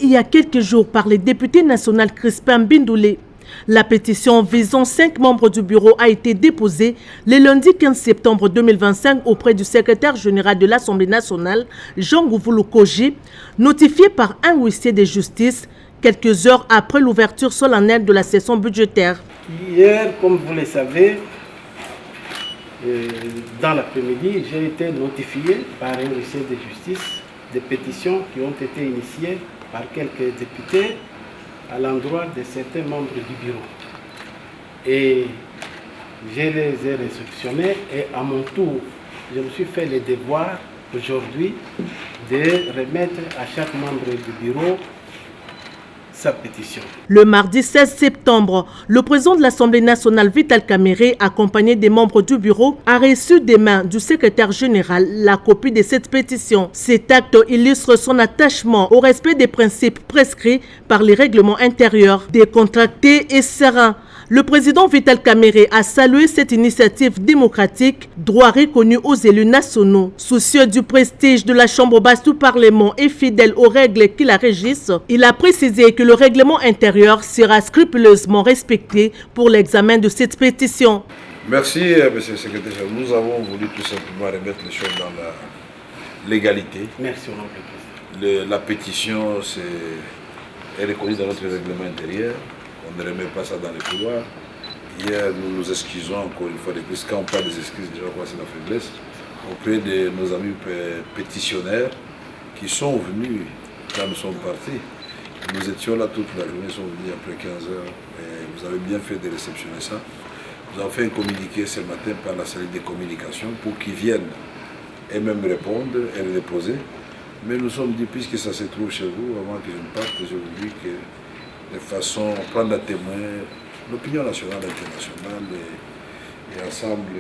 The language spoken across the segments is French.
il y a quelques jours par le député national Crispin Bindoulé. La pétition visant 5 membres du bureau a été déposée le lundi 15 septembre 2025 auprès du secrétaire général de l'Assemblée nationale, Jean Gouvoulou Koji, notifié par un huissier de justice quelques heures après l'ouverture solennelle de la session budgétaire. Hier, comme vous le savez, dans l'après-midi, j'ai été notifié par un huissier de justice des pétitions qui ont été initiées par quelques députés à l'endroit de certains membres du bureau. Et je les ai réceptionnés et à mon tour, je me suis fait le devoir aujourd'hui de remettre à chaque membre du bureau sa pétition. Le mardi 16 septembre, le président de l'Assemblée nationale, Vital Kamerhe, accompagné des membres du bureau, a reçu des mains du secrétaire général la copie de cette pétition. Cet acte illustre son attachement au respect des principes prescrits par les règlements intérieurs, décontractés et sereins. Le président Vital Kamerhe a salué cette initiative démocratique, droit reconnu aux élus nationaux. Soucieux du prestige de la Chambre basse du Parlement et fidèle aux règles qui la régissent, il a précisé que le règlement intérieur sera scrupuleusement respecté pour l'examen de cette pétition. Merci, monsieur le secrétaire. Nous avons voulu tout simplement remettre les choses dans la légalité. Merci, honorable président. La pétition est reconnue dans notre règlement intérieur. On ne remet pas ça dans les couloirs. Hier, nous nous excusons encore une fois de plus. Quand on parle des excuses, déjà, c'est la faiblesse. Auprès de nos amis pétitionnaires qui sont venus quand nous sommes partis. Nous étions là toute la journée, ils sont venus après 15 heures. Et vous avez bien fait de réceptionner ça. Nous avons fait un communiqué ce matin par la cellule de communication pour qu'ils viennent et même répondre et le déposer. Mais nous sommes dit, puisque ça se trouve chez vous, avant que je ne parte, je vous dis que de façon à prendre à témoin l'opinion nationale et internationale et ensemble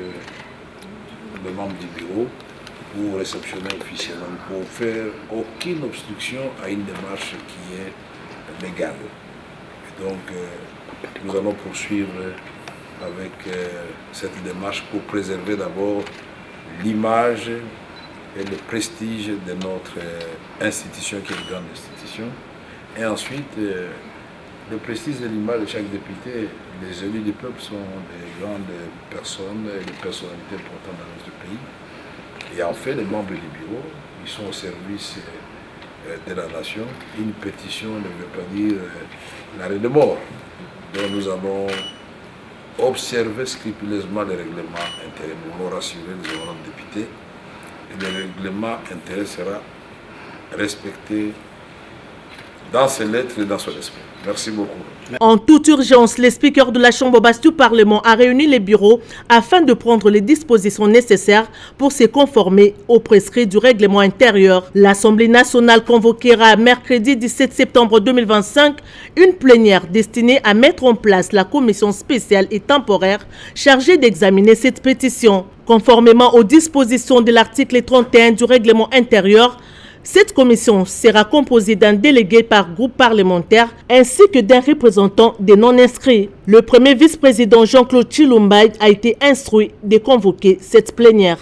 les membres du bureau pour réceptionner officiellement, pour faire aucune obstruction à une démarche qui est légale. Et donc, nous allons poursuivre avec cette démarche pour préserver d'abord l'image et le prestige de notre institution qui est une grande institution, et ensuite le prestige de l'image de chaque député. Les élus du peuple sont des grandes personnes et des personnalités importantes dans notre pays. Et en fait, les membres du bureau, ils sont au service de la nation. Une pétition ne veut pas dire l'arrêt de mort. Donc nous allons observer scrupuleusement les règlements intérieurs. Nous voulons rassurer les honorables députés. Et le règlement intérieur sera respecté dans ses lettres et dans son esprit. Merci beaucoup. En toute urgence, le speaker de la Chambre basse du Parlement a réuni les bureaux afin de prendre les dispositions nécessaires pour se conformer aux prescrits du règlement intérieur. L'Assemblée nationale convoquera mercredi 17 septembre 2025 une plénière destinée à mettre en place la commission spéciale et temporaire chargée d'examiner cette pétition. Conformément aux dispositions de l'article 31 du règlement intérieur, cette commission sera composée d'un délégué par groupe parlementaire ainsi que d'un représentant des non-inscrits. Le premier vice-président Jean-Claude Chilumba a été instruit de convoquer cette plénière.